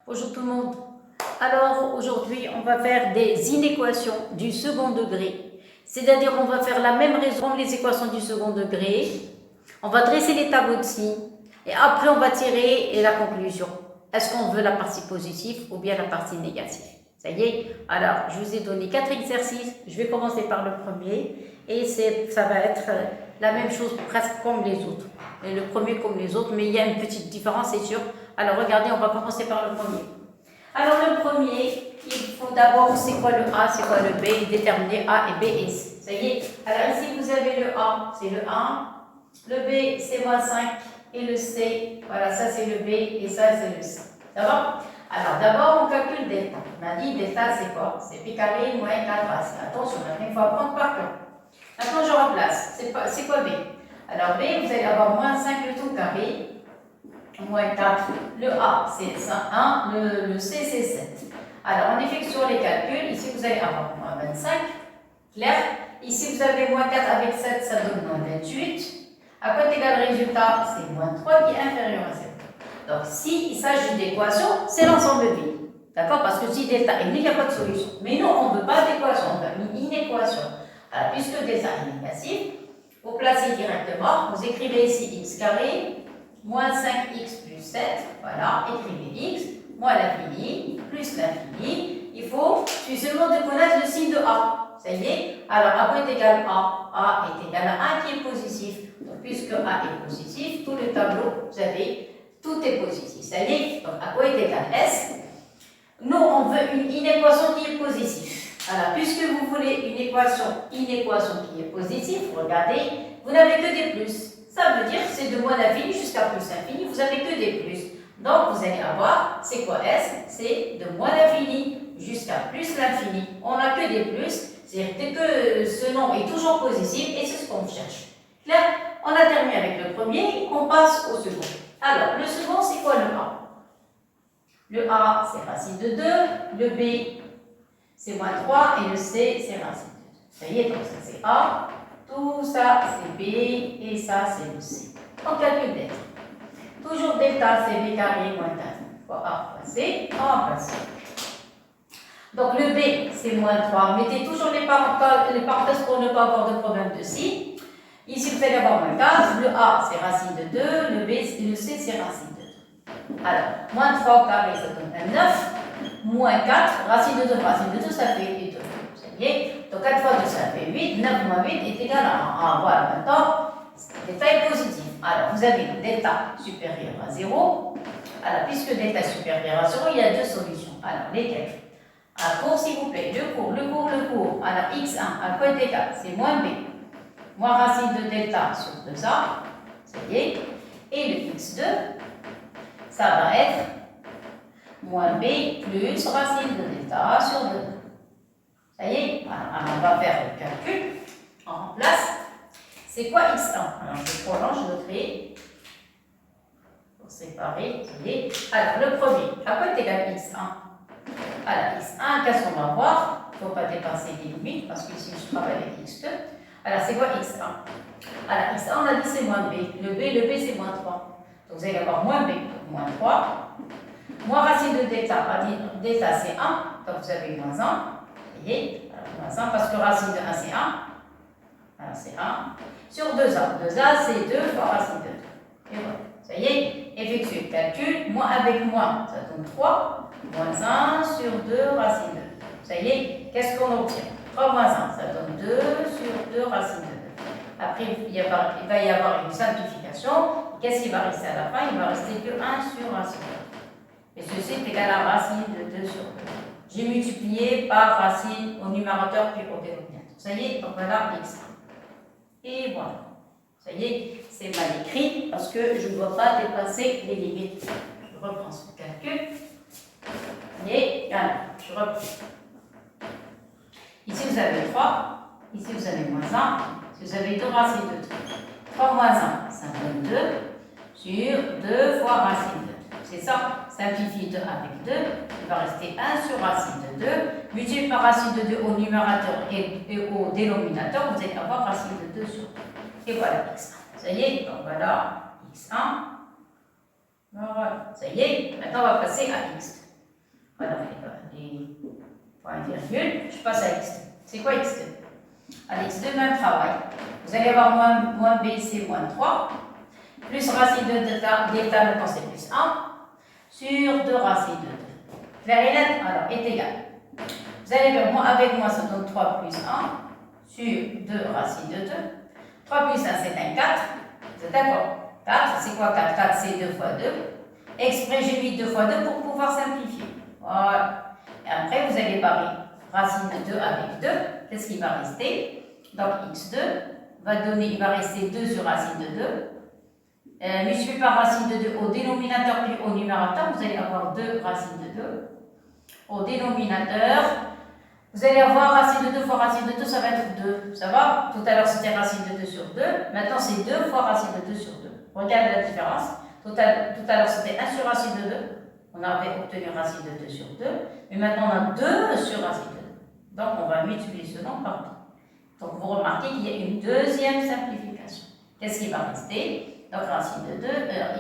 Bonjour tout le monde. Alors aujourd'hui on va faire des inéquations du second degré. C'est-à-dire on va faire la même raison que les équations du second degré. On va dresser les tableaux de signes et après on va tirer la conclusion. Est-ce qu'on veut la partie positive ou bien la partie négative? Ça y est. Alors je vous ai donné 4 exercices. Je vais commencer par le premier et ça va être la même chose presque comme les autres. Et le premier comme les autres, mais il y a une petite différence, c'est sûr. Alors regardez, on va commencer par le premier. Alors le premier, il faut d'abord, c'est quoi le A, c'est quoi le B, déterminer A et B et C. Ça y est. Alors ici, vous avez le A, c'est le 1. Le B, c'est moins 5. Et le C, voilà, ça c'est le B et ça c'est le C. Ça va? Alors d'abord, on calcule delta. On a dit delta, c'est quoi? C'est pi carré moins 4AC. Attention, il faut apprendre par cœur. Maintenant, je remplace. C'est quoi B? Alors B, vous allez avoir moins 5 le tout carré, moins 4. Le A, c'est 1, le C, c'est 7. Alors, on effectue les calculs. Ici, vous allez avoir moins 25. Clair? Ici, vous avez moins 4 avec 7, ça donne moins 28. À quoi est égal le résultat? C'est moins 3 qui est inférieur à 7. Donc, s'il s'agit d'équation, c'est l'ensemble vide. D'accord? Parce que si delta est nul, il n'y a pas de solution. Mais nous, on ne veut pas d'équation, on veut une inéquation. Alors, puisque delta est négatif, vous placez directement, vous écrivez ici x carré, moins 5x plus 7, voilà, écrivez x, moins l'infini, plus l'infini. Il faut seulement de connaître le signe de A. Ça y est? Alors, A est égal à A est égal à 1 qui est positif. Donc, puisque A est positif, tout le tableau, vous avez, tout est positif. Ça y est? Donc, à quoi est égal S? Nous, on veut une inéquation qui est positive. Alors, puisque vous voulez une équation qui est positive, regardez, vous n'avez que des plus. Ça veut dire que c'est de moins l'infini jusqu'à plus l'infini, vous n'avez que des plus. Donc, vous allez avoir, c'est quoi S? C'est de moins l'infini jusqu'à plus l'infini. On n'a que des plus, c'est-à-dire que ce nombre est toujours positif et c'est ce qu'on cherche. Clair? On a terminé avec le premier, on passe au second. Alors, le second, c'est quoi le A? Le A, c'est racine de 2, le B, c'est moins 3 et le C, c'est racine de 2. Ça y est, donc ça c'est A, tout ça c'est B et ça c'est le C. On calcule delta. Toujours delta, c'est B carré moins 4 fois A fois C, A fois C. Donc le B, c'est moins 3. Mettez toujours les parenthèses pour ne pas avoir de problème de si. Ici, vous allez avoir moins 4. Le A, c'est racine de 2. Le B, le C, c'est racine de 2. Alors, moins 3 au carré, ça donne un 9. Moins 4, racine de 2, ça fait 2. Ça y est. Donc 4 fois 2, ça fait 8. 9 moins 8 est égal à 1. Voilà, maintenant, delta est positif. Alors, vous avez delta supérieur à 0. Alors, puisque delta est supérieur à 0, il y a deux solutions. Alors, lesquelles? À court, s'il vous plaît. Le court. Alors, x1, à quoi est égal? C'est moins b. Moins racine de delta sur 2a. Ça y est. Et le x2, ça va être moins b plus racine de delta sur 2. Ça y est? Alors, on va faire le calcul. On remplace. C'est quoi x1? Alors, je prolonge le trait pour séparer. Ça y est. Alors, le premier, à quoi est égal x1? Alors, x1, qu'est-ce qu'on va voir? Il ne faut pas dépasser les limites parce qu'ici, je travaille avec x2. Alors, c'est quoi x1? Alors, x1, on a dit c'est moins b. Le b, c'est moins 3. Donc, vous allez avoir moins b, moins 3. Moins racine de delta, delta c'est 1, donc vous avez moins 1, vous voyez, alors, moins 1 parce que racine de 1 c'est 1, alors c'est 1, sur 2a, 2a c'est 2 fois racine de 2, et voilà, ça y est, effectuez le calcul, moins avec moins, ça donne 3, moins 1 sur 2 racine de 2, ça y est, qu'est-ce qu'on obtient? 3 moins 1, ça donne 2 sur 2 racine de 2. Après, il va y avoir une simplification, qu'est-ce qui va rester à la fin? Il va rester que 1 sur racine de 2. Et ceci est égal à racine de 2 sur 2. J'ai multiplié par racine au numérateur puis au dénominateur. Ça y est, donc voilà x. Et voilà. Ça y est, c'est mal écrit parce que je ne dois pas dépasser les limites. Je reprends ce calcul. Et voilà, je reprends. Ici vous avez 3. Ici vous avez moins 1. Ici vous avez 2 racines de 3. 3 moins 1, ça donne 2 sur 2 fois racine de 2. C'est ça, simplifie 2 avec 2, il va rester 1 sur racine de 2, multiplié par racine de 2 au numérateur et au dénominateur, vous allez avoir racine de 2 sur 2. Et voilà x1. Ça y est, donc voilà x1. Voilà, ça y est, maintenant on va passer à x2. alors les points virgule, je passe à x2. C'est quoi x2? À x2, même travail. Vous allez avoir moins b, c'est moins 3, plus racine de delta, maintenant c'est plus 1, sur 2 racines de 2. Clair et net, alors, est égal. Vous allez faire moins avec moi, ça donne 3 plus 1, sur 2 racines de 2. 3 plus 1, c'est un 4. Vous êtes d'accord? 4, c'est quoi 4? 4, c'est 2 fois 2. Exprès, j'ai mis 2 fois 2 pour pouvoir simplifier. Voilà. Et après, vous allez barrer racine de 2 avec 2. Qu'est-ce qui va rester? Donc, x2 va donner, il va rester 2 sur racine de 2. Multiplié par racine de 2 au dénominateur puis au numérateur, vous allez avoir 2 racines de 2. Au dénominateur, vous allez avoir racine de 2 fois racine de 2, ça va être 2. Ça va? Tout à l'heure, c'était racine de 2 sur 2. Maintenant, c'est 2 fois racine de 2 sur 2. Regardez la différence. Tout à l'heure, c'était 1 sur racine de 2. On avait obtenu racine de 2 sur 2. Mais maintenant, on a 2 sur racine de 2. Donc, on va multiplier ce nombre par 2. Donc, vous remarquez qu'il y a une deuxième simplification. Qu'est-ce qui va rester? Donc, racine de 2,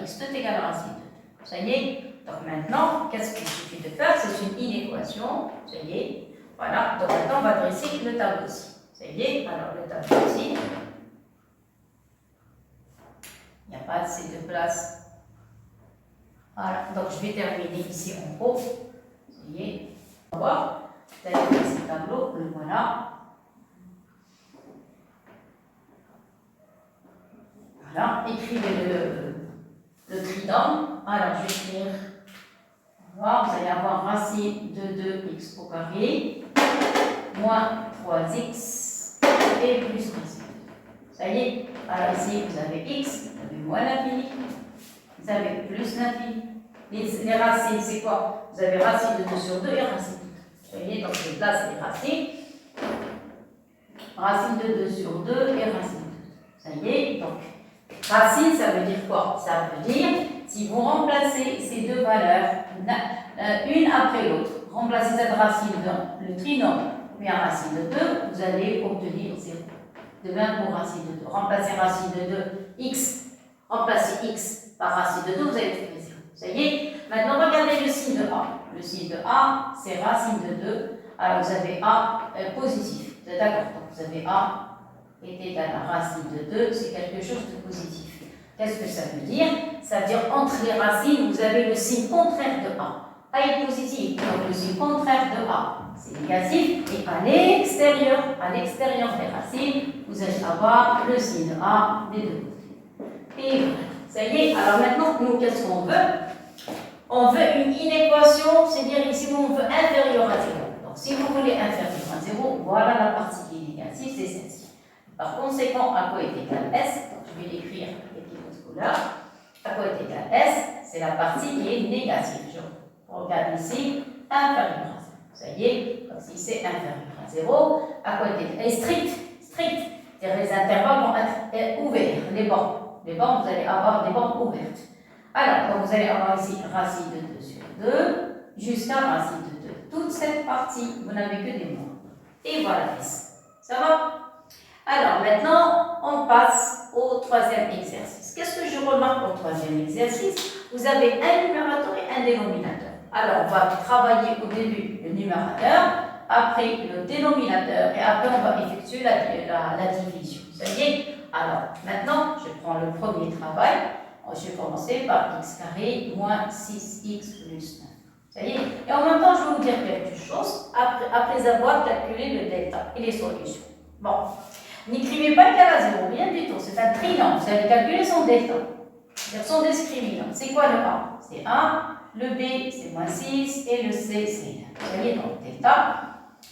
x2 est égal à racine de 2. Ça y est. Donc, maintenant, qu'est-ce qu'il suffit de faire? C'est une inéquation. Ça y est. Voilà. Donc, maintenant, on va dresser le tableau ici. Ça y est. Alors, le tableau ici. Il n'y a pas assez de place. Voilà. Donc, je vais terminer ici en haut. Ça y est. On va voir. Vous allez voir ce tableau. Le voilà. Voilà. Écrivez le trident. Alors, je vais écrire. Voilà. Vous allez avoir racine de 2x au carré moins 3x et plus racine. Ça y est. Alors, ici, vous avez x. Vous avez moins l'infini, vous avez plus l'infini. Les racines, c'est quoi? Vous avez racine de 2 sur 2 et racine de 2. Vous voyez, donc je place les racines. Racine de 2 sur 2 et racine de 2. Ça y est, donc racine, ça veut dire quoi? Ça veut dire, si vous remplacez ces deux valeurs, une après l'autre, remplacez cette racine dans le trinôme, puis en racine de 2, vous allez obtenir 0. De même pour racine de 2. Remplacez racine de 2, x. Remplacez x par racine de 2, vous allez trouver 0. Ça y est. Maintenant, regardez le signe de A. Le signe de A, c'est racine de 2. Alors, vous avez A positif. Vous êtes d'accord? Donc, vous avez A est égal à racine de 2. C'est quelque chose de positif. Qu'est-ce que ça veut dire? Ça veut dire entre les racines, vous avez le signe contraire de A. A est positif. Donc, le signe contraire de A, c'est négatif. Et à l'extérieur des racines, vous allez avoir le signe de A des deux côtés. Et voilà. Ça y est. Alors maintenant, nous, qu'est-ce qu'on veut? On veut une inéquation, c'est-à-dire ici, on veut inférieur à 0. Donc, si vous voulez inférieur à 0, voilà la partie qui est négative, c'est celle-ci. Par conséquent, à quoi est égal S? Donc, je vais l'écrire avec une autre couleur. À quoi est égal S? C'est la partie qui est négative. Je regarde ici, inférieur à 0. Ça y est, donc si c'est inférieur à 0, à quoi est égal? Et strict. C'est-à-dire les intervalles vont être ouverts, les bornes. Les bornes, vous allez avoir des bornes ouvertes. Alors, donc vous allez avoir ici racine de 2 sur 2 jusqu'à racine de 2. Toute cette partie, vous n'avez que des nombres. Et voilà S. Ça va? Alors, maintenant, on passe au troisième exercice. Qu'est-ce que je remarque au troisième exercice? Vous avez un numérateur et un dénominateur. Alors, on va travailler au début le numérateur, après le dénominateur, et après on va effectuer la division. Ça y est? Alors, maintenant, je prends le premier travail. Je vais commencer par x carré moins 6x plus 9. Ça y est? Et en même temps, je vais vous dire quelque chose après avoir calculé le delta et les solutions. Bon, n'écrivez pas égal à 0, rien du tout. C'est un trinôme. Vous allez calculer son delta. Son discriminant. C'est quoi le A? C'est 1. Le B, c'est moins 6. Et le C, c'est 1. Vous voyez, donc delta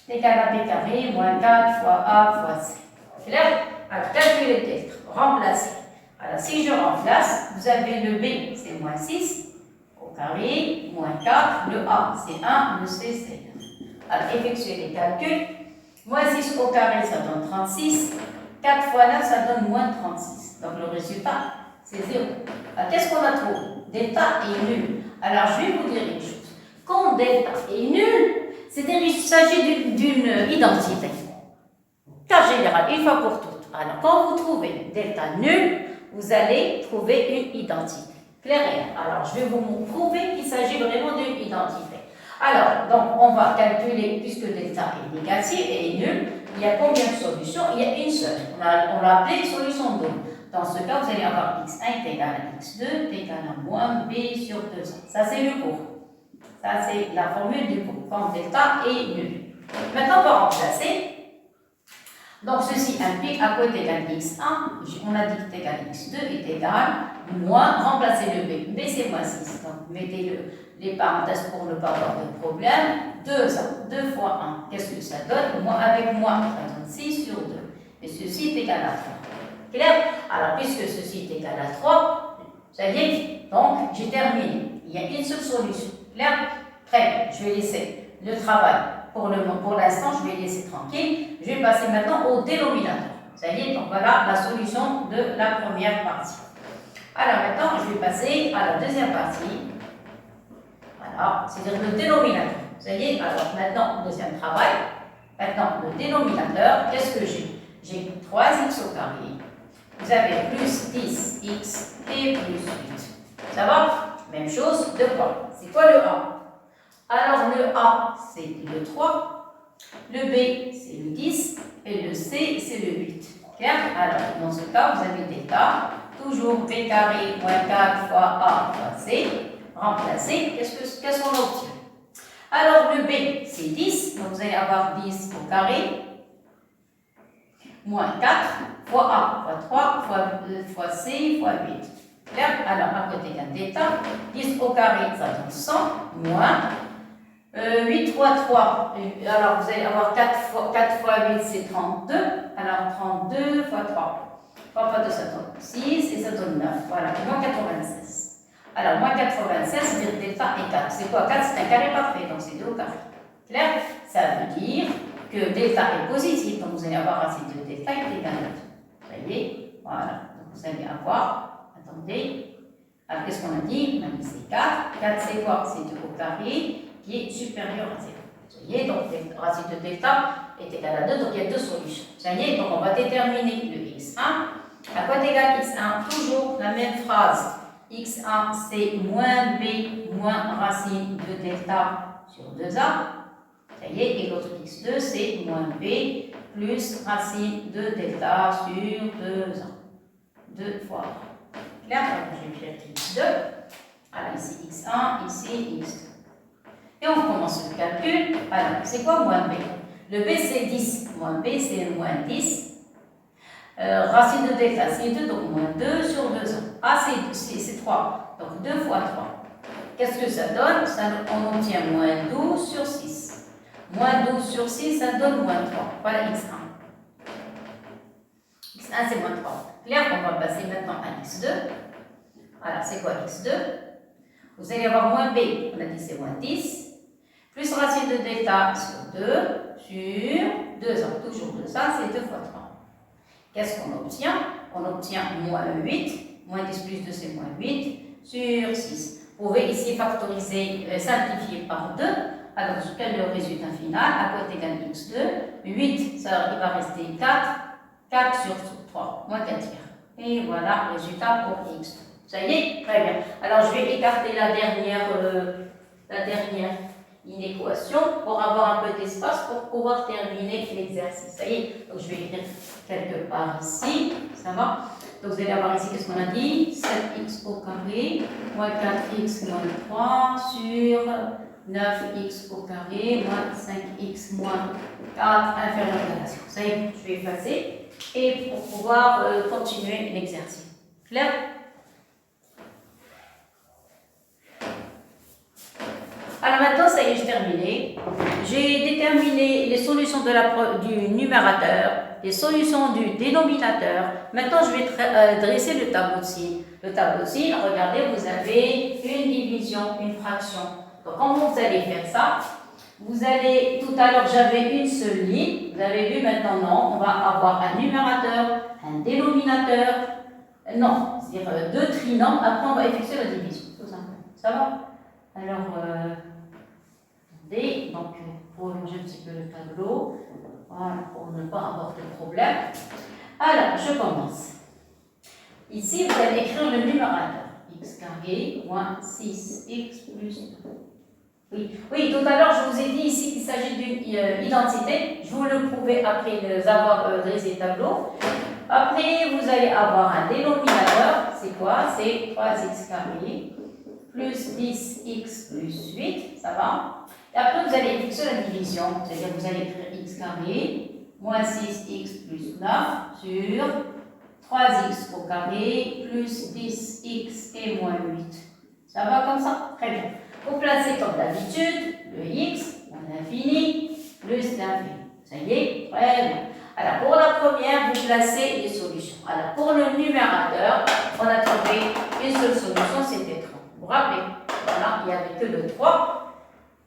est égal à B carré moins 4 fois A fois C. Clair? Alors, calculez le delta. Remplacez. Alors, si je remplace, vous avez le B, c'est moins 6 au carré, moins 4, le A, c'est 1, le C, c'est 1. Alors, effectuez les calculs. Moins 6 au carré, ça donne 36. 4 fois 9, ça donne moins 36. Donc, le résultat, c'est 0. Alors, qu'est-ce qu'on a trouvé? Delta est nul. Alors, je vais vous dire une chose. Quand delta est nul, c'est-à-dire qu'il s'agit d'une identité. Cas général, une fois pour toutes. Alors, quand vous trouvez delta nul, vous allez trouver une identité. Clair? Alors, je vais vous prouver qu'il s'agit vraiment d'une identité. Alors, donc, on va calculer, puisque delta est négatif et est nul, il y a combien de solutions? Il y a une seule. On l'a appelée solution double. Dans ce cas, vous allez avoir x1 est égal à x2 est égal à moins b sur 2a. Ça, c'est le cours. Ça, c'est la formule du cours. Quand delta est nul. Maintenant, on va remplacer. Donc, ceci implique à quoi est égal x1. On a dit que égal x2 est égal moins, remplacer le b. b, c'est moins 6. Donc, mettez les parenthèses pour ne pas avoir de problème. 2a, 2 fois 1. Qu'est-ce que ça donne? Moins avec moins, ça donne 6 sur 2. Et ceci est égal à 3. Clair? Alors, puisque ceci est égal à 3, ça y est, donc j'ai terminé. Il y a une seule solution. Clair? Très bien, je vais laisser le travail. Pour l'instant, je vais laisser tranquille. Je vais passer maintenant au dénominateur. Ça y est, donc voilà la solution de la première partie. Alors maintenant, je vais passer à la deuxième partie. Voilà, c'est-à-dire le dénominateur. Ça y est, alors maintenant, deuxième travail. Maintenant, le dénominateur, qu'est-ce que j'ai? J'ai 3x au carré. Vous avez plus 10x et plus 8. Ça va? Même chose, de quoi? C'est quoi le A? Alors, le A, c'est le 3. Le B, c'est le 10. Et le C, c'est le 8. Clair? Alors, dans ce cas, vous avez delta. Toujours B carré moins 4 fois A fois C. Remplacer, qu'est-ce qu'on obtient? Alors, le B, c'est 10. Donc, vous allez avoir 10 au carré. Moins 4 fois A fois 3 fois C fois 8. Clair? Alors, à côté d'un delta, 10 au carré, ça donne 100, moins 8 fois 3. Alors, vous allez avoir 4 fois 8, c'est 32. Alors, 32 fois 3. 3 fois 2, ça donne 6 et ça donne 9. Voilà, moins 96. Alors, moins 96, c'est-à-dire delta est 4. C'est quoi 4? C'est un carré parfait, donc c'est 2 au carré. Clair? Ça veut dire que delta est positif, donc vous allez avoir racine de delta est égal à 2. Ça y est, voilà. Donc vous allez avoir, attendez, alors qu'est-ce qu'on a dit? On a dit c'est 4. 4 c'est quoi? C'est 2 au carré qui est supérieur à 0. Ça y est, donc racine de delta est égale à 2, donc il y a deux solutions. Ça y est, donc on va déterminer le x1. À quoi est égal x1? Toujours la même phrase. x1 c'est moins b moins racine de delta sur 2a. Ça y est, et l'autre x2 c'est moins b plus racine de delta sur 2a. 2 fois. Clair? Donc je vais écrire x2. Alors ici x1, ici x2. Et on commence le calcul. Alors, c'est quoi moins b? Le b c'est 10. Moins b c'est moins 10. Racine de delta c'est 2, donc moins 2 sur 2a. A c'est 3. Donc 2 fois 3. Qu'est-ce que ça donne? On obtient moins 12 sur 6. Moins 12 sur 6, ça donne moins 3. Voilà x1. x1 c'est moins 3. Clair? On va passer maintenant à x2. Alors, c'est quoi x2? Vous allez avoir moins b. On a dit c'est moins 10. Plus racine de delta sur 2 sur 2a. Toujours 2a, c'est 2 fois 3. Qu'est-ce qu'on obtient? On obtient moins 8. Moins 10 plus 2, c'est moins 8 sur 6. Vous pouvez ici factoriser, simplifier par 2. Alors, quel est le résultat final? À côté égale x2. 8, ça, il va rester 4. 4 sur 3, moins 4 tiers. Et voilà le résultat pour x2. Ça y est? Très bien. Alors, je vais écarter la dernière inéquation pour avoir un peu d'espace pour pouvoir terminer l'exercice. Ça y est? Donc, je vais écrire quelque part ici. Ça va? Donc, vous allez avoir ici, qu'est-ce qu'on a dit? 7x au carré, moins 4x moins 3 sur 9x au carré, moins 5x moins 4 inférieur à la 0. Ça y est, je vais effacer. Et pour pouvoir continuer l'exercice. Clair? Alors maintenant, ça y est, j'ai terminé. J'ai déterminé les solutions du numérateur, les solutions du dénominateur. Maintenant, je vais dresser le tableau de signes. Le tableau de signes, regardez, vous avez une division, une fraction. Donc, comment vous allez faire ça? Vous allez, tout à l'heure, j'avais une seule ligne. Vous avez vu, maintenant, non. On va avoir un numérateur, un dénominateur. Non, c'est-à-dire deux trinômes. Après, on va effectuer la division, tout simplement. Ça va? Alors, attendez, donc pour allonger un petit peu le tableau, voilà, pour ne pas avoir de problème. Alors, je commence. Ici, vous allez écrire le numérateur. X carré moins 6x plus 2. Oui, tout à l'heure, je vous ai dit ici qu'il s'agit d'une identité. Je vous le prouvais après avoir dressé le tableau. Après, vous allez avoir un dénominateur. C'est quoi? C'est 3x carré plus 10x plus 8. Ça va? Et après, vous allez effectuer la division. C'est-à-dire que vous allez écrire x carré moins 6x plus 9 sur 3x au carré plus 10x et moins 8. Ça va comme ça? Très bien. Vous placez comme d'habitude le x, l'infini, plus l'infini. Ça y est? Très bien. Alors, pour la première, vous placez les solutions. Alors, pour le numérateur, on a trouvé une seule solution, c'était 3. Vous vous rappelez? Voilà, il n'y avait que le 3.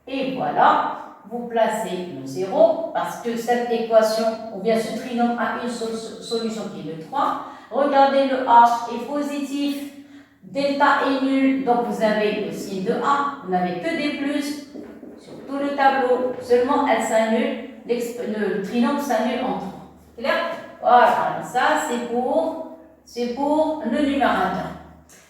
Et voilà, vous placez le 0, parce que cette équation, ou bien ce trinôme a une seule solution qui est le 3. Regardez, le A est positif. Delta est nul, donc vous avez le signe de A, vous n'avez que des plus sur tout le tableau, seulement elle s'annule, le trinôme s'annule en 3. Clair? Voilà, ça c'est pour le numérateur.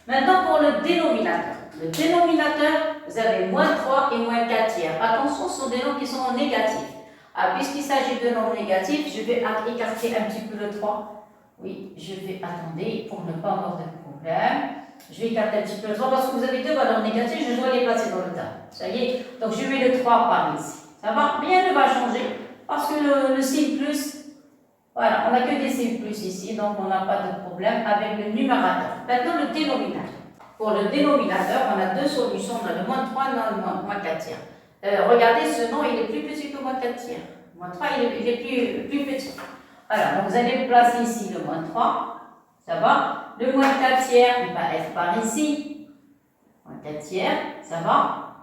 Maintenant pour le dénominateur. Le dénominateur, vous avez moins 3 et moins 4 tiers. Attention, ce sont des nombres qui sont négatifs. Ah, puisqu'il s'agit de nombres négatifs, je vais écarter un petit peu le 3. Oui, je vais attendre pour ne pas avoir de problème. Je vais écarter un petit peu le 3 parce que vous avez deux valeurs négatives, je dois les placer dans le tableau. Ça y est, donc je mets le 3 par ici. Ça va? Rien ne va changer parce que le signe plus, voilà, on n'a que des signes plus ici, donc on n'a pas de problème avec le numérateur. Maintenant, le dénominateur. Pour le dénominateur, on a deux solutions, on a le moins 3 et le moins 4 tiers. Regardez, ce nom, il est plus petit que moins 4 tiers. Moins 3, il est plus petit. Alors, donc vous allez placer ici le moins 3. Ça va? Le moins 4 tiers, il va être par ici. Moins 4 tiers, ça va?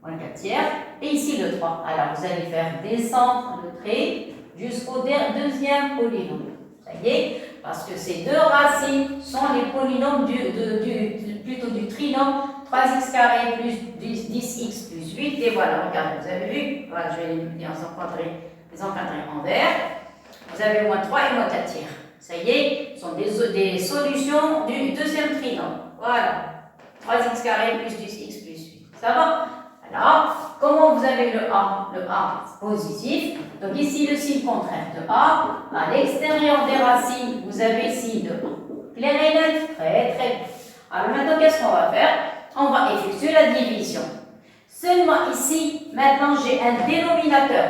Moins 4 tiers. Et ici le 3. Alors, vous allez faire descendre le trait jusqu'au deuxième polynôme. Ça y est? Parce que ces deux racines sont les polynômes plutôt du trinôme 3x carré plus 10x plus 8. Et voilà, regardez, vous avez vu? Voilà, je vais les encadrer en vert. Vous avez moins 3 et moins 4 tiers. Ça y est, ce sont des solutions du deuxième trinôme. Voilà. 3x carré plus 10x plus 8. Ça va? Alors, comment vous avez le A? Le A positif. Donc ici, le signe contraire de A. À l'extérieur des racines, vous avez signe de A. Clair et net? Très, très bien. Alors maintenant, qu'est-ce qu'on va faire? On va effectuer la division. Seulement ici, maintenant, j'ai un dénominateur.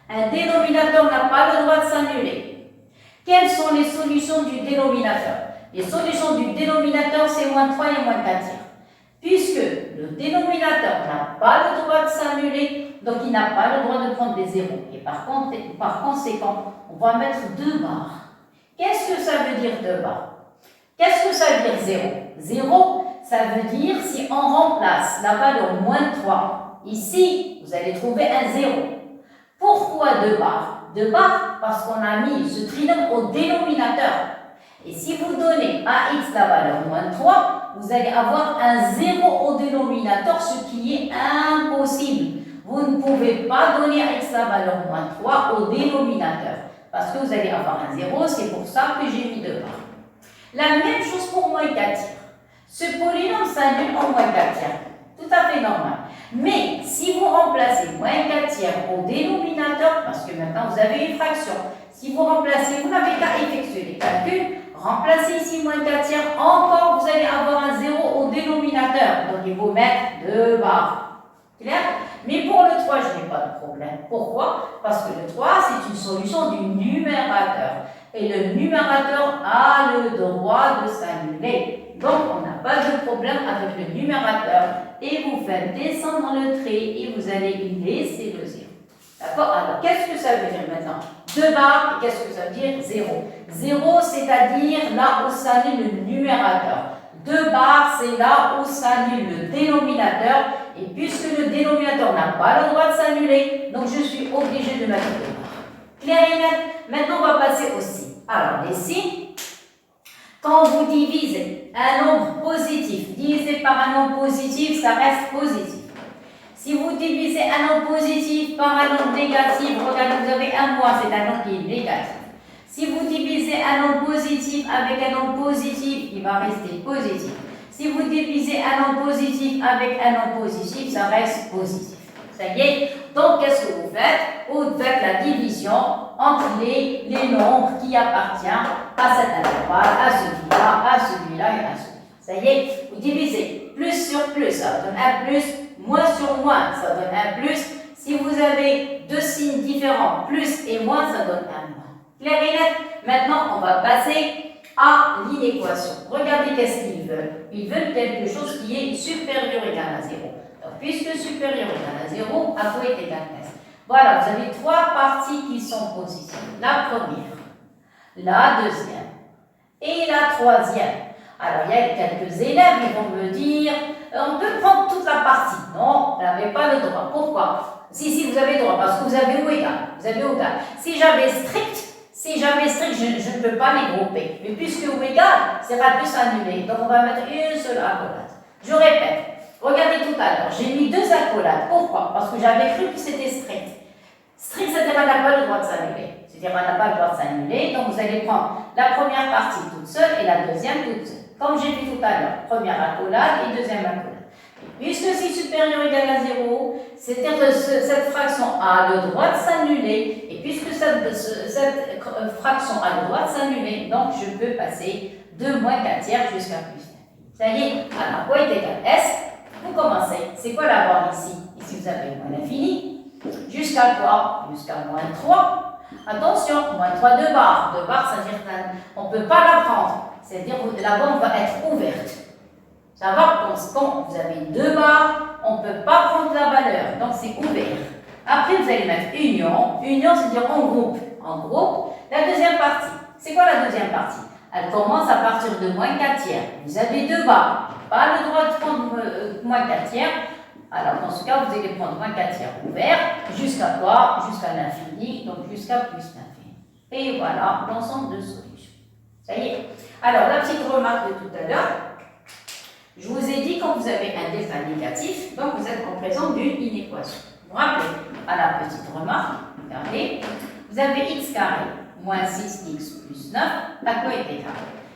Un dénominateur n'a pas le droit de s'annuler. Quelles sont les solutions du dénominateur? Les solutions du dénominateur, c'est moins 3 et moins 4 tiers. Puisque le dénominateur n'a pas le droit de s'annuler, donc il n'a pas le droit de prendre des zéros. Et par conséquent, on va mettre 2 barres. Qu'est-ce que ça veut dire 2 barres? Qu'est-ce que ça veut dire 0? 0, ça veut dire si on remplace la valeur moins 3, ici, vous allez trouver un 0. Pourquoi 2 barres? 2 barres parce qu'on a mis ce trinôme au dénominateur. Et si vous donnez à x la valeur moins 3, vous allez avoir un 0 au dénominateur, ce qui est impossible. Vous ne pouvez pas donner à x la valeur moins 3 au dénominateur. Parce que vous allez avoir un 0, c'est pour ça que j'ai mis 2 barres. La même chose pour moins 4 tiers. Ce polynôme s'annule en moins 4 tiers. Tout à fait normal. Mais si vous remplacez moins 4 tiers au dénominateur, parce que maintenant vous avez une fraction, si vous remplacez, vous n'avez qu'à effectuer les calculs, remplacez ici moins 4 tiers, encore vous allez avoir un 0 au dénominateur. Donc il faut mettre 2 barres. Clair? Mais pour le 3, je n'ai pas de problème. Pourquoi? Parce que le 3, c'est une solution du numérateur. Et le numérateur a le droit de s'annuler. Donc, on n'a pas de problème avec le numérateur. Et vous faites descendre le trait et vous allez laisser le 0. D'accord? Alors, qu'est-ce que ça veut dire maintenant? 2 barres, et qu'est-ce que ça veut dire? 0. 0, c'est-à-dire là où s'annule le numérateur. 2 barres, c'est là où s'annule le dénominateur. Et puisque le dénominateur n'a pas le droit de s'annuler, donc je suis obligé de mettre 2 barres. Clair et net? Maintenant, on va passer au signe. Alors, les signes, quand vous divisez un nombre positif, divisé par un nombre positif, ça reste positif. Si vous divisez un nombre positif par un nombre négatif, regardez, vous avez un moins, c'est un nombre qui est négatif. Si vous divisez un nombre positif avec un nombre positif, il va rester positif. Si vous divisez un nombre positif avec un nombre positif, ça reste positif. Ça y est. Donc, qu'est-ce que vous faites? Vous faites la division entre les nombres qui appartiennent à cet intervalle, à celui-là, à celui-là et à celui-là. Ça y est, vous divisez plus sur plus, ça donne un plus, moins sur moins, ça donne un plus. Si vous avez deux signes différents, plus et moins, ça donne un moins. Clair et net? Maintenant, on va passer à l'inéquation. Regardez qu'est-ce qu'ils veulent. Ils veulent quelque chose qui est supérieur ou égal à 0. Donc, puisque supérieur ou égal à 0, à quoi est égal à S? Voilà, vous avez trois parties qui sont positives. La première, la deuxième et la troisième. Alors, il y a quelques élèves qui vont me dire, on peut prendre toute la partie. Non, vous n'avez pas le droit. Pourquoi? Si, vous avez le droit, parce que vous avez ou égal. Vous avez ou égal. Si j'avais strict, je ne peux pas les grouper. Mais puisque ou égal, ça va plus s'annuler. Donc, on va mettre une seule accolade. Je répète. Regardez tout à l'heure, j'ai mis deux accolades. Pourquoi? Parce que j'avais cru que c'était strict. Strict, c'est-à-dire qu'elle n'a pas le droit de s'annuler. C'est-à-dire qu'elle n'a pas le droit de s'annuler. Donc, vous allez prendre la première partie toute seule et la deuxième toute seule. Comme j'ai vu tout à l'heure, première accolade et deuxième accolade. Puisque c'est supérieur ou égal à 0, c'est-à-dire que cette fraction a le droit de s'annuler. Et puisque cette fraction a le droit de s'annuler, donc je peux passer de moins 4 tiers jusqu'à plus 1. Ça y est, alors quoi est égal à S? Vous commencez. C'est quoi la borne ici? Ici, vous avez moins l'infini. Jusqu'à quoi? Jusqu'à moins 3. Attention, moins 3 de barres. 2 barres, ça veut dire qu'on ne peut pas la prendre. C'est-à-dire que la borne va être ouverte. Ça va, quand vous avez 2 barres, on ne peut pas prendre la valeur. Donc, c'est ouvert. Après, vous allez mettre union. Union, c'est-à-dire en groupe. En groupe. La deuxième partie. C'est quoi la deuxième partie? Elle commence à partir de moins 4 tiers. Vous avez 2 barres. Pas le droit de prendre moins 4 tiers. Alors, dans ce cas, vous allez prendre moins 4 tiers ouvert. Jusqu'à quoi? Jusqu'à l'infini. Donc, jusqu'à plus l'infini. Et voilà l'ensemble de solutions. Ça y est. Alors, la petite remarque de tout à l'heure. Je vous ai dit, quand vous avez un delta négatif, donc vous êtes en présence d'une inéquation. Vous vous rappelez, à la petite remarque, regardez, vous avez x carré moins 6x plus 9, à quoi est égal?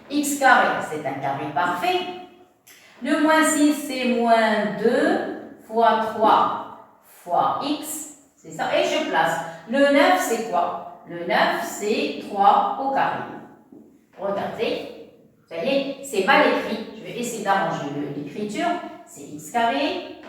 X carré, c'est un carré parfait. Le moins 6, c'est moins 2 fois 3 fois x, c'est ça, et je place. Le 9, c'est quoi? Le 9, c'est 3 au carré. Regardez. Vous voyez, c'est mal écrit. Je vais essayer d'arranger l'écriture. C'est x carré.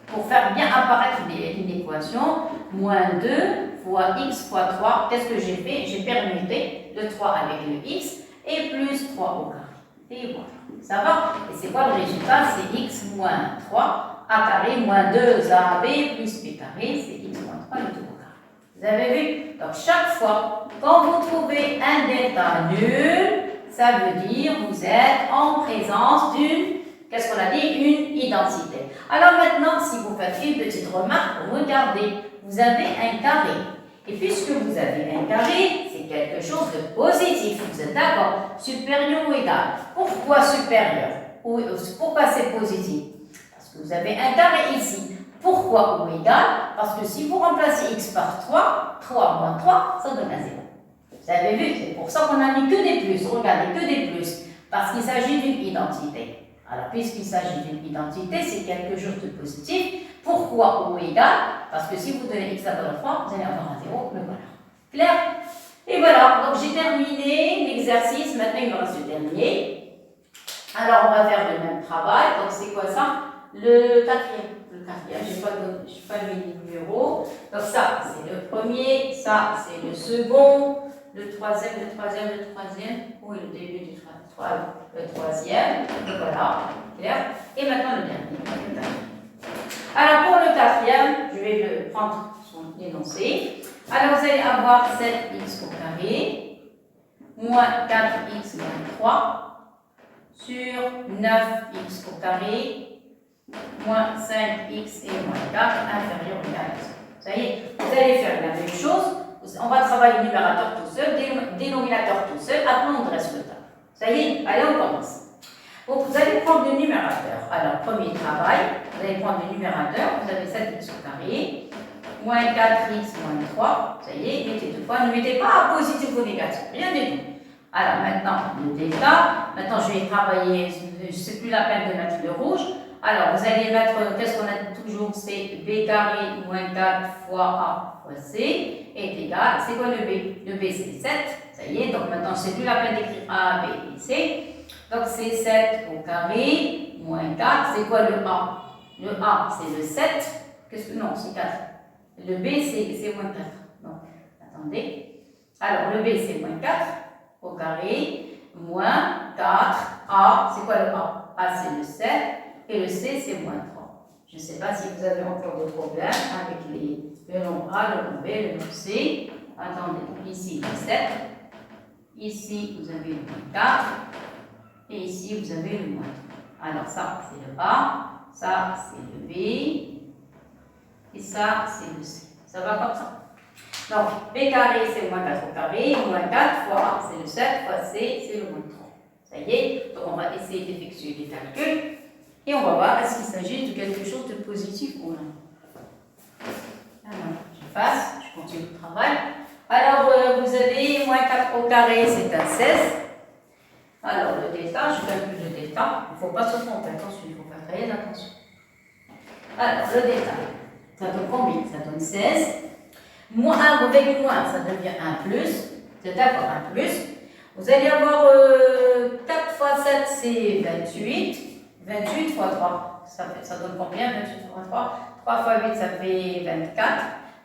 Pour faire bien apparaître l'équation, moins 2 fois x fois 3. Qu'est-ce que j'ai fait? J'ai permuté le 3 avec le x et plus 3 au carré. Et voilà. Ça va? Et c'est quoi le résultat? C'est x moins 3 a carré moins 2ab plus b carré. C'est x moins 3 le tout au carré. Vous avez vu? Donc chaque fois, quand vous trouvez un delta nul, ça veut dire que vous êtes en présence d'une, qu'est-ce qu'on a dit? Une identité. Alors maintenant, si vous faites une petite remarque, regardez, vous avez un carré. Et puisque vous avez un carré, c'est quelque chose de positif. Vous êtes d'accord? Supérieur ou égal? Pourquoi supérieur? Pourquoi c'est positif? Parce que vous avez un carré ici. Pourquoi ou égal? Parce que si vous remplacez x par 3, 3 moins 3, ça donne un 0. Vous avez vu, c'est pour ça qu'on a mis que des plus. Regardez, que des plus. Parce qu'il s'agit d'une identité. Alors, puisqu'il s'agit d'une identité, c'est quelque chose de positif. Pourquoi ou égal? Parce que si vous donnez x à la valeur 3, vous allez avoir un 0, le voilà. Clair? Et voilà, donc j'ai terminé l'exercice. Maintenant, il me reste le dernier. Alors, on va faire le même travail. Donc, c'est quoi ça? Le quatrième. Le quatrième, je n'ai pas mis le numéro. Donc, ça, c'est le premier. Ça, c'est le second. Le troisième, oui, le début du troisième, voilà, clair. Et maintenant le dernier. Alors pour le quatrième, je vais prendre son énoncé. Alors vous allez avoir 7x au carré, moins 4x moins 3, sur 9x au carré, moins 5x et moins 4, inférieur ou égal à 0. Ça y est, vous allez faire la même chose. On va travailler le numérateur tout seul, dénominateur tout seul, après on dresse le tableau. Ça y est, allez, on commence. Donc, vous allez prendre le numérateur. Alors, premier travail, vous allez prendre le numérateur, vous avez 7x au carré, moins 4x moins 3, ça y est, mettez deux fois. Ne mettez pas à positif ou négatif, rien du tout. Alors maintenant, le delta, maintenant je vais travailler, c'est plus la peine de mettre le rouge. Alors vous allez mettre, qu'est-ce qu'on a toujours, c'est b carré moins 4 fois a fois c est égal, c'est quoi le b? Le b c'est 7, ça y est, donc maintenant c'est plus la peine d'écrire a, b et c. Donc c'est 7 au carré moins 4, c'est quoi le a? Le a c'est le 7, non c'est 4. Le b c'est moins 4, non, attendez. Alors le b c'est moins 4 au carré, moins 4a, c'est quoi le a? A c'est le 7 et le c c'est moins 3. Je ne sais pas si vous avez encore des problèmes avec le nombre a, le nombre b, le nombre c. Attendez, ici le 7, ici vous avez le moins 4 et ici vous avez le moins 3. Alors ça c'est le a, ça c'est le b et ça c'est le c. Ça va comme ça. Donc, b carré, c'est moins 4 au carré, moins 4 fois a, c'est le 7, fois c, c'est le moins 3. Ça y est, donc on va essayer d'effectuer les calculs et on va voir est-ce qu'il s'agit de quelque chose de positif ou non. Alors, j'efface, je continue le travail. Alors, vous avez moins 4 au carré, c'est un 16. Alors, le delta, je calcule le delta. Il ne faut pas se tromper, attention, il faut faire très attention. Alors, le delta, ça donne combien? Ça donne 16. Moins 1 avec moins, ça devient 1 plus. C'est d'accord, 1 plus. Vous allez avoir 4 fois 7, c'est 28. 28 fois 3, ça donne combien? 28 fois 3. 3 fois 8, ça fait 24.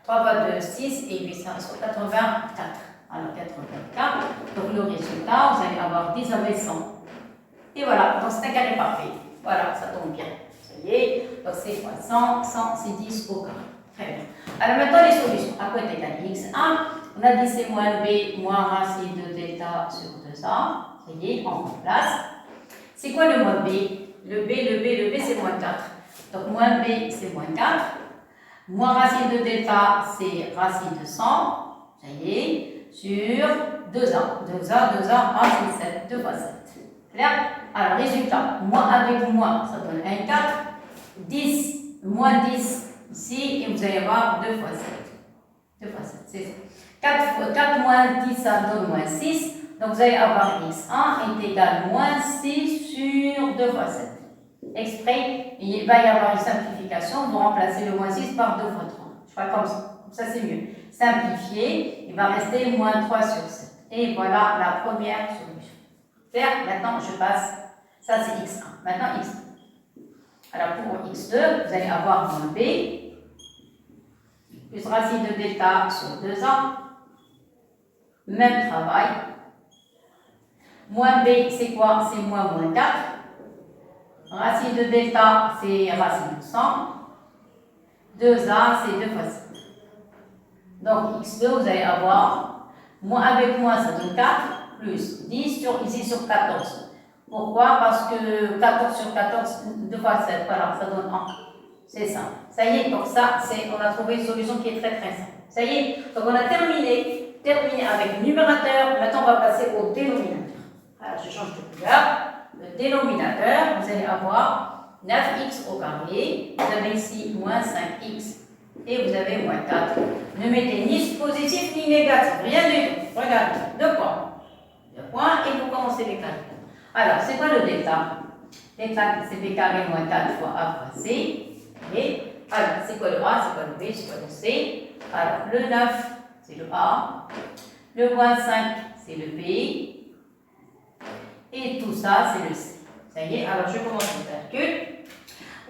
3 fois 2, 6. Et 8, ça reste 84. Alors 84. Donc le résultat, vous allez avoir 10 avec 100. Et voilà, donc c'est un carré parfait. Voilà, ça tombe bien. Ça y est. Donc c'est quoi? 100, 100, c'est 10 au carré. Très bien. Alors maintenant les solutions. A quoi est égal x1? On a dit c'est moins b moins racine de delta sur 2a. Ça y est, on remplace. C'est quoi le moins b? Le b c'est moins 4. Donc moins b c'est moins 4. Moins racine de delta c'est racine de 100. Ça y est, sur 2a. 2a, a c'est 7. 2 fois 7. Clair? Alors résultat, moins avec moins, ça donne 1, 4. 10, moins 10. Ici, et vous allez avoir 2 fois 7. 2 fois 7, c'est ça. 4 moins 10, ça donne moins 6. Donc, vous allez avoir x1 est égal à moins 6 sur 2 fois 7. Exprès, il va y avoir une simplification. Vous remplacez le moins 6 par 2 fois 3. Je crois comme ça. Comme ça, c'est mieux. Simplifié, il va rester moins 3 sur 7. Et voilà la première solution. Clair? Maintenant, je passe. Ça, c'est x1. Maintenant, x2. Alors, pour x2, vous allez avoir moins b plus racine de delta sur 2a. Même travail. Moins b, c'est quoi? C'est moins 4. Racine de delta, c'est racine de 100. 2a, c'est 2 fois 7. Donc, x2, vous allez avoir moins avec moins, ça donne 4, plus 10 ici sur 14. Pourquoi? Parce que 14 sur 14, 2 fois 7, voilà, ça donne 1. C'est ça. Ça y est, donc ça, on a trouvé une solution qui est très très simple. Ça y est, donc on a terminé avec le numérateur. Maintenant, on va passer au dénominateur. Alors, je change de couleur. Le dénominateur, vous allez avoir 9x au carré. Vous avez ici moins 5x et vous avez moins 4. Ne mettez ni positif ni négatif, rien du tout. Regardez, 2 points. 2 points et vous commencez les calculs. Alors, c'est quoi le delta? Delta, c'est b carré moins 4 fois a fois c. Et alors, c'est quoi le A, c'est quoi le B, c'est quoi le C? Alors, le 9, c'est le A. Le moins 5, c'est le B. Et tout ça, c'est le C. Ça y est, alors je commence le calcul.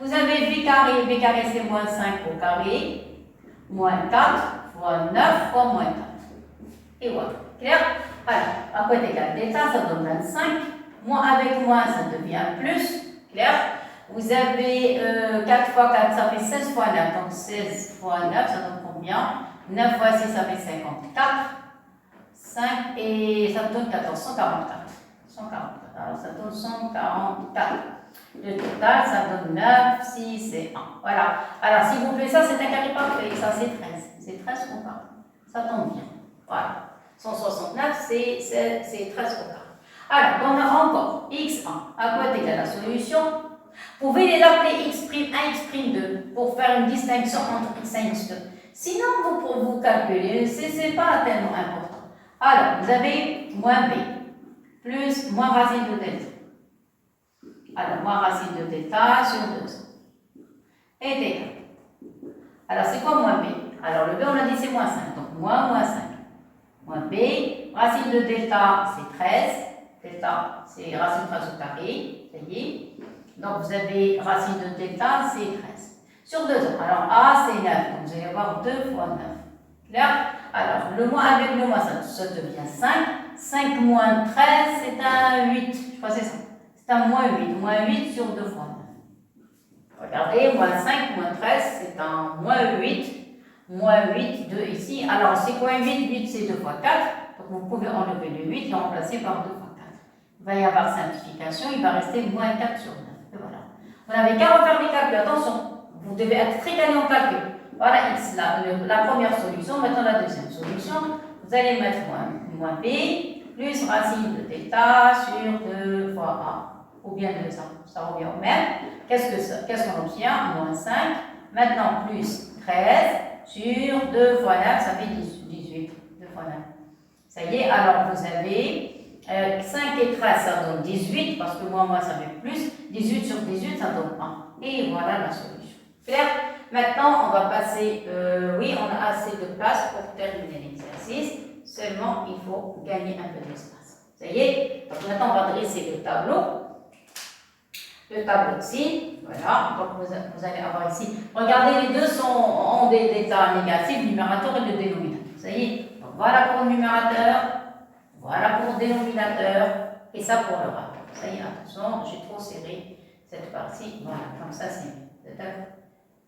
Vous avez b carré c'est moins 5 au carré. Moins 4 fois 9 fois moins 4. Et voilà. Clair? Alors, à quoi est égal delta, ça donne 25. Moins avec moins, ça devient plus. Clair? Vous avez 4 fois 4, ça fait 16 fois 9. Donc 16 fois 9, ça donne combien? 9 fois 6, ça fait 54. 5 et ça donne 14, 144. 144. Alors ça donne 144. Le total, ça donne 9, 6 et 1. Voilà. Alors si vous faites ça, c'est un carré parfait. Ça, c'est 13. C'est 13 au carré. Ça tombe bien. Voilà. 169, c'est 13 au carré. Alors, on a encore x1. À quoi est égale la solution? Vous pouvez les appeler x'1, x'2 pour faire une distinction entre x1 et x2. Sinon, vous calculez, ce n'est pas tellement important. Alors, vous avez moins b. plus moins racine de delta. Alors, moins racine de delta sur 200. Et delta. Alors, c'est quoi moins b? Alors, le b, on a dit c'est moins 5. Donc, moins 5. Moins b, racine de delta, c'est 13. Delta, c'est racine 13 au carré. Ça y est. Donc, vous avez racine de delta, c'est 13. Sur 2 ans. Alors, a, c'est 9. Donc, vous allez avoir 2 fois 9. Clair? Alors, le moins avec le moins, ça devient 5. 5 moins 13, c'est un 8. Je crois que c'est ça. C'est un moins 8. Moins 8 sur 2 fois 9. Regardez, moins 5, moins 13, c'est un moins 8. Moins 8, 2 ici. Alors, c'est quoi 8? 8, c'est 2 fois 4. Donc, vous pouvez enlever le 8 et remplacer par 2 fois 4. Il va y avoir simplification. Il va rester moins 4 sur 9. Et voilà. Vous n'avez qu'à refaire les calculs. Attention, vous devez être très calé en calcul. Voilà X, la première solution. Maintenant, la deuxième solution. Vous allez mettre moins B plus racine de delta sur 2 fois A. Ou bien 2 ça revient au même. Qu'est-ce qu'on obtient? Moins 5. Maintenant, plus 13 sur 2 fois 9, ça fait 18. 2 fois 9. Ça y est, alors vous avez 5 et 13, ça donne 18, parce que moi, ça fait plus. 18 sur 18, ça donne 1. Et voilà la solution. Clair? Maintenant, on va passer, oui, on a assez de place pour terminer l'exercice. Seulement, il faut gagner un peu d'espace. Ça y est? Donc maintenant, on va dresser le tableau. Le tableau de signes, voilà. Donc vous allez avoir ici. Regardez, les deux ont des états négatifs, le numérateur et le dénominateur. Ça y est? Donc voilà pour le numérateur, voilà pour le dénominateur, et ça pour le rapport. Ça y est, attention, j'ai trop serré cette partie. Voilà, comme ça c'est mieux. D'accord?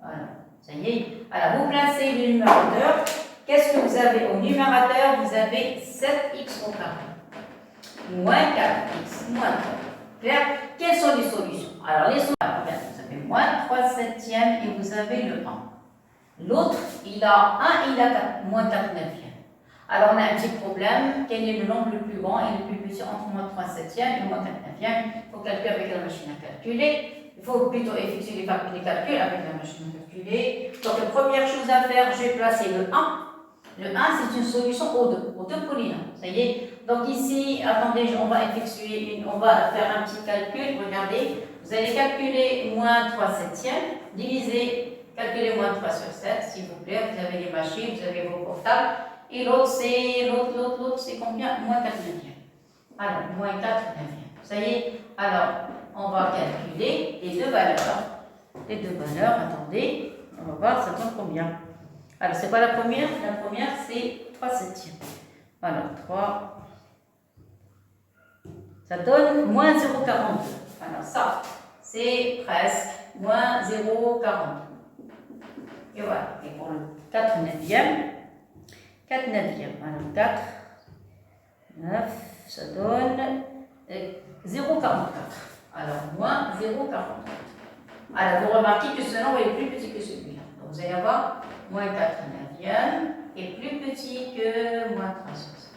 Voilà, ça y est. Alors vous placez le numérateur. Qu'est-ce que vous avez au numérateur? Vous avez 7x au carré. Moins 4x, moins 3. Clair? Quelles sont les solutions? Alors les solutions, vous avez moins 3 septièmes et vous avez le 1. L'autre, il a 1 et il a 4, moins 4 neuvièmes. Alors on a un petit problème. Quel est le nombre le plus grand et le plus petit entre moins 3 septièmes et moins 4 neuvièmes? Il faut calculer avec la machine à calculer. Il faut plutôt effectuer les calculs avec la machine à calculer. Donc la première chose à faire, je vais placer le 1. Le 1, c'est une solution aux deux polynômes. Ça y est. Donc ici, attendez, on va on va faire un petit calcul. Regardez, vous allez calculer moins 3 septièmes, calculer moins 3 sur 7, s'il vous plaît. Vous avez les machines, vous avez vos portables. Et l'autre, c'est combien? Moins 4 neuvièmes. Alors, moins 4 neuvièmes. Ça y est. Alors, on va calculer les deux valeurs. Les deux valeurs, attendez, on va voir, ça donne combien? Alors, c'est quoi la première? La première, c'est 3 septièmes. Alors, 3. Ça donne moins 0,42. Alors, ça, c'est presque moins 0,42. Et voilà. Et pour le 4 neuvième, 4 neuvième. Alors, 4, 9, ça donne 0,44. Alors, moins 0,44. Alors, vous remarquez que ce nombre est plus petit que celui-là. Donc, vous allez avoir moins 4 neuvième est plus petit que moins 3 sur 7.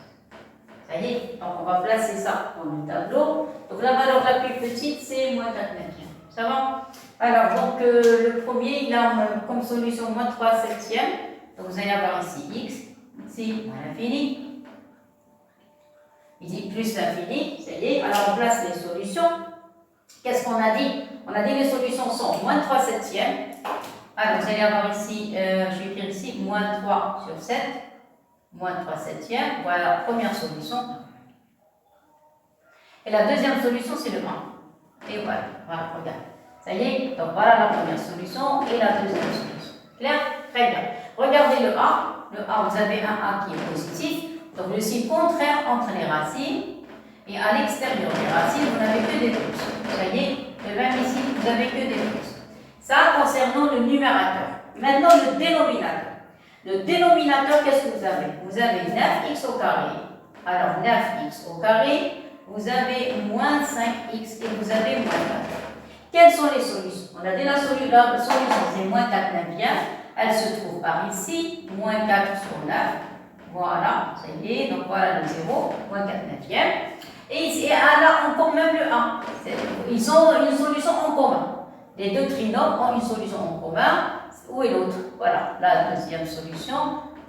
Ça y est, donc on va placer ça dans le tableau. Donc la valeur la plus petite, c'est moins 4 neuvième. Ça va? Alors, donc le premier, il a comme solution moins 3 septièmes. Donc vous allez avoir ici x, ici moins l'infini, ici plus l'infini. Ça y est, alors on place les solutions. Qu'est-ce qu'on a dit? On a dit les solutions sont moins 3 septièmes. Alors, vous allez avoir ici, je vais écrire ici, moins 3 sur 7, moins 3 septièmes. Voilà la première solution. Et la deuxième solution, c'est le 1. Et voilà, regarde. Ça y est, donc voilà la première solution et la deuxième solution. Clair? Très bien. Regardez le A. Le A, vous avez un A qui est positif. Donc, le signe contraire entre les racines. Et à l'extérieur des racines, vous n'avez que des plus. Ça y est, le même ici, vous n'avez que des plus. Ça, concernant le numérateur. Maintenant, le dénominateur. Le dénominateur, qu'est-ce que vous avez? Vous avez 9x au carré. Alors, 9x au carré, vous avez moins 5x et vous avez moins 4. Quelles sont les solutions? On a dit la solution, c'est moins 4 neuvième. Elle se trouve par ici, moins 4 sur 9. Voilà, ça y est, donc voilà le 0, moins 4 neuvième. Et ici, là, encore même le 1. Ils ont une solution en commun. Les deux trinômes ont une solution en commun. Où est l'autre? Voilà, la deuxième solution.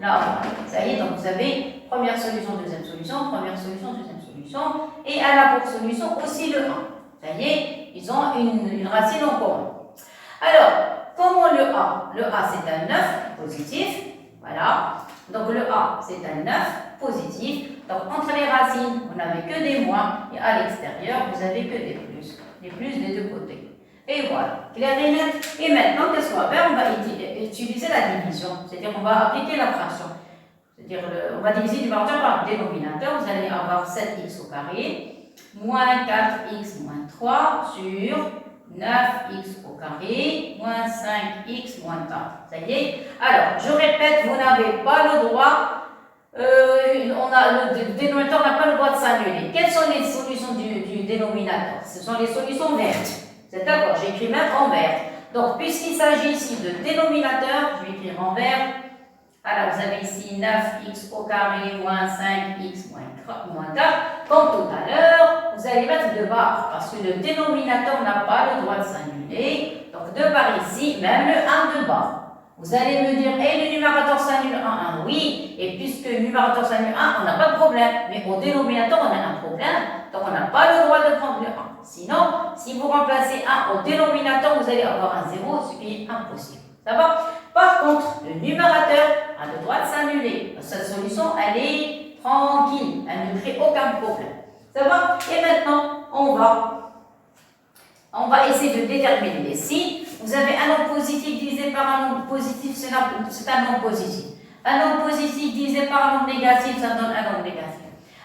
Là, ça y est, donc vous avez première solution, deuxième solution, première solution, deuxième solution. solution. Et elle a pour solution aussi le 1. Ça y est, ils ont une racine en commun. Alors, comment le A? Le A, c'est un 9 positif. Voilà. Donc, le A, c'est un 9 positif. Donc, entre les racines, vous n'avez que des moins. Et à l'extérieur, vous avez que des plus. Les plus des deux côtés. Et voilà. Clair et net. Et maintenant, qu'est-ce qu'on va faire? On va utiliser la division. C'est-à-dire, on va appliquer la fraction. C'est-à-dire, on va diviser le numérateur par le dénominateur. Vous allez avoir 7x au carré, moins 4x moins 3 sur 9x au carré, moins 5x moins 4. Ça y est. Alors, je répète, vous n'avez pas le droit, le dénominateur n'a pas le droit de s'annuler. Quelles sont les solutions du dénominateur? Ce sont les solutions vertes. C'est d'accord, j'écris même en vert. Donc, puisqu'il s'agit ici de dénominateur, je vais écrire en vert. Alors, vous avez ici 9x au carré moins 5x moins 4. Comme tout à l'heure, vous allez mettre de barre parce que le dénominateur n'a pas le droit de s'annuler. Donc, de barre ici, même le 1 de barre. Vous allez me dire, le numérateur s'annule en 1. Oui, et puisque le numérateur s'annule 1, on n'a pas de problème. Mais au dénominateur, on a un problème. Donc, on n'a pas le droit de prendre le 1. Sinon, si vous remplacez 1 au dénominateur, vous allez avoir un 0, ce qui est impossible. Ça va? Par contre, le numérateur a le droit de s'annuler. Cette solution, elle est tranquille. Elle ne crée aucun problème. Ça va? Et maintenant, on va essayer de déterminer les signes. Vous avez un nombre positif divisé par un nombre positif, c'est un nombre positif. Un nombre positif divisé par un nombre négatif, ça donne un nombre négatif.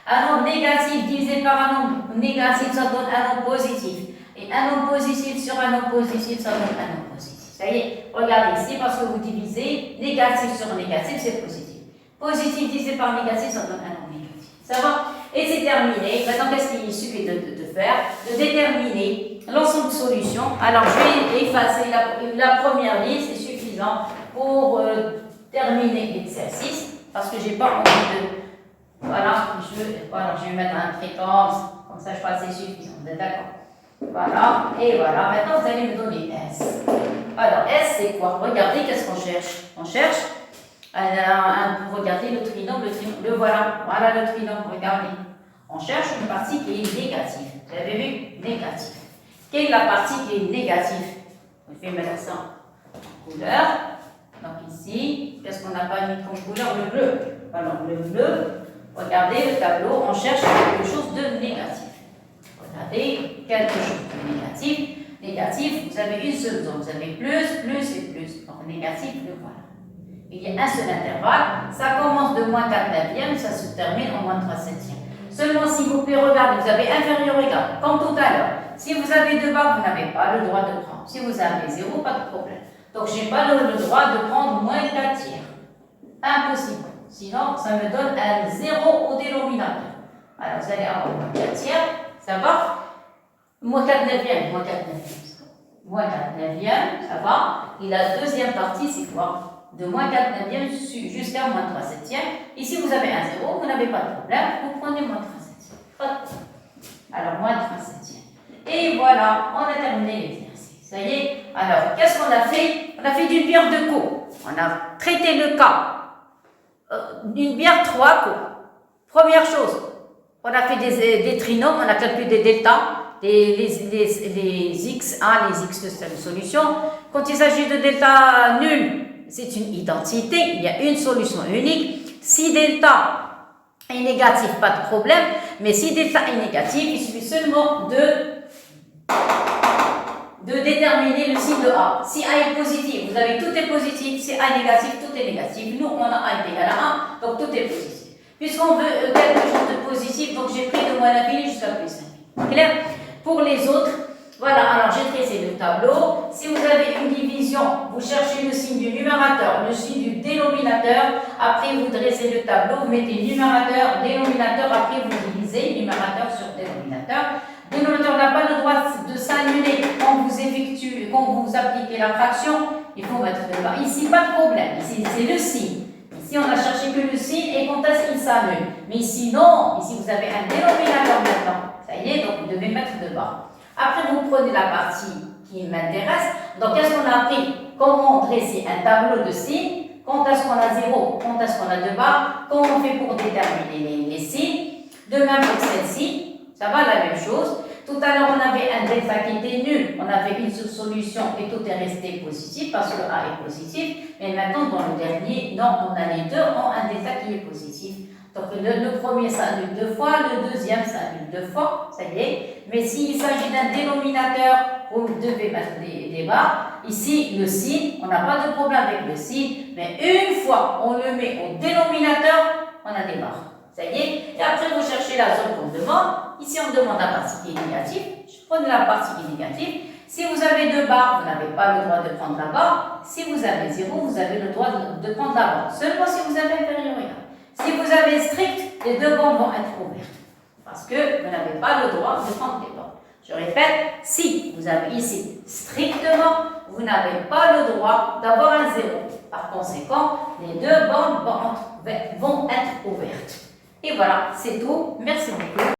Un nombre négatif divisé par un nombre négatif, ça donne un nombre positif. Et un nombre positif sur un nombre positif, ça donne un nombre positif. Ça y est, regardez ici, parce que vous divisez négatif sur négatif, c'est positif. Positif divisé par négatif, ça donne un nombre négatif. Ça va? Et c'est terminé. Maintenant, qu'est-ce qu'il suffit de faire? De déterminer l'ensemble de solutions. Alors, je vais effacer la première ligne, c'est suffisant pour terminer l'exercice, parce que je n'ai pas envie de... Voilà, je vais mettre un trait comme ça je crois que c'est suffisant. Vous êtes d'accord? Voilà, et voilà. Maintenant, vous allez me donner S. Alors, S, c'est quoi? Regardez, qu'est-ce qu'on cherche? On cherche, regardez le trinôme, le voilà. Voilà le trinôme, regardez. On cherche une partie qui est négative. Vous avez vu? Négative. Quelle est la partie qui est négative? Je vais mettre ça en couleur. Donc ici, qu'est-ce qu'on n'a pas mis comme couleur? Le bleu. Alors, le bleu, regardez le tableau, on cherche quelque chose de négatif. Regardez, quelque chose de négatif. Négatif, vous avez une seule zone. Vous avez plus, plus et plus. Donc, négatif, le voilà. Il y a un seul intervalle. Ça commence de moins 4 neuvièmes, ça se termine en moins 3 septièmes. Seulement, s'il vous plaît, regardez, vous avez inférieur égal, comme tout à l'heure. Si vous avez deux barres, vous n'avez pas le droit de prendre. Si vous avez 0, pas de problème. Donc, je n'ai pas le droit de prendre moins 4 tiers. Impossible. Sinon, ça me donne un 0 au dénominateur. Alors, vous allez avoir moins 4 tiers. Ça va? Moins 4 neuvièmes, moins 4 neuvièmes. Moins 4 neuvièmes, ça va? Et la deuxième partie, c'est quoi? De moins 4 neuvièmes jusqu'à moins 3 septièmes. Ici, vous avez un 0, vous n'avez pas de problème. Vous prenez moins 3 septièmes. Pas de problème. Alors, moins 3 septièmes. Et voilà, on a terminé l'exercice. Ça y est? Alors, qu'est-ce qu'on a fait? On a fait d'une bière de co. On a traité le cas. D'une bière 3 co. Première chose, on a fait des trinômes, on a calculé des deltas, les x1, les x2, c'est une solution. Quand il s'agit de delta nul, c'est une identité, il y a une solution unique. Si delta est négatif, pas de problème, mais si delta est négatif, il suffit seulement de déterminer le signe de A. Si A est positif, vous avez tout est positif. Si A est négatif, tout est négatif. Nous, on a A est égal à 1, donc tout est positif. Puisqu'on veut quelque chose de positif, donc j'ai pris de moins l'infini jusqu'à plus l'infini. Clair? Pour les autres, voilà, alors j'ai tracé le tableau. Si vous avez une division, vous cherchez le signe du numérateur, le signe du dénominateur. Après, vous dressez le tableau, vous mettez numérateur, dénominateur. Après, vous divisez numérateur sur dénominateur. Le dénominateur n'a pas le droit de s'annuler quand vous appliquez la fraction. Il faut mettre de bas. Ici, pas de problème. Ici, c'est le signe. Ici, on a cherché que le signe et quand est-ce qu'il s'annule. Mais sinon, ici, vous avez un dénominateur maintenant. Ça y est, donc vous devez mettre de bas. Après, vous prenez la partie qui m'intéresse. Donc, qu'est-ce qu'on a appris? Comment dresser un tableau de signes? Quand est-ce qu'on a 0? Quand est-ce qu'on a 2 barres? Comment on fait pour déterminer les signes? De même pour celle-ci, ça va la même chose. Tout à l'heure, on avait un delta qui était nul. On avait une seule solution et tout est resté positif parce que le A est positif. Mais maintenant, dans le dernier, non, on a les deux ont un delta qui est positif. Donc, le premier s'annule 2 fois, le deuxième s'annule 2 fois, ça y est. Mais s'il s'agit d'un dénominateur, vous devez mettre des barres. Ici, le signe, on n'a pas de problème avec le signe. Mais une fois on le met au dénominateur, on a des barres. Ça y est. Et après, vous cherchez la zone qu'on demande. Ici, on demande la partie qui est négative. Je prends la partie qui est négative. Si vous avez 2 barres, vous n'avez pas le droit de prendre la barre. Si vous avez 0, vous avez le droit de prendre la barre. Seulement si vous avez inférieur. Si vous avez strict, les deux bandes vont être ouvertes. Parce que vous n'avez pas le droit de prendre les bandes. Je répète, si vous avez ici strictement, vous n'avez pas le droit d'avoir un 0. Par conséquent, les deux bandes vont être ouvertes. Et voilà, c'est tout. Merci beaucoup.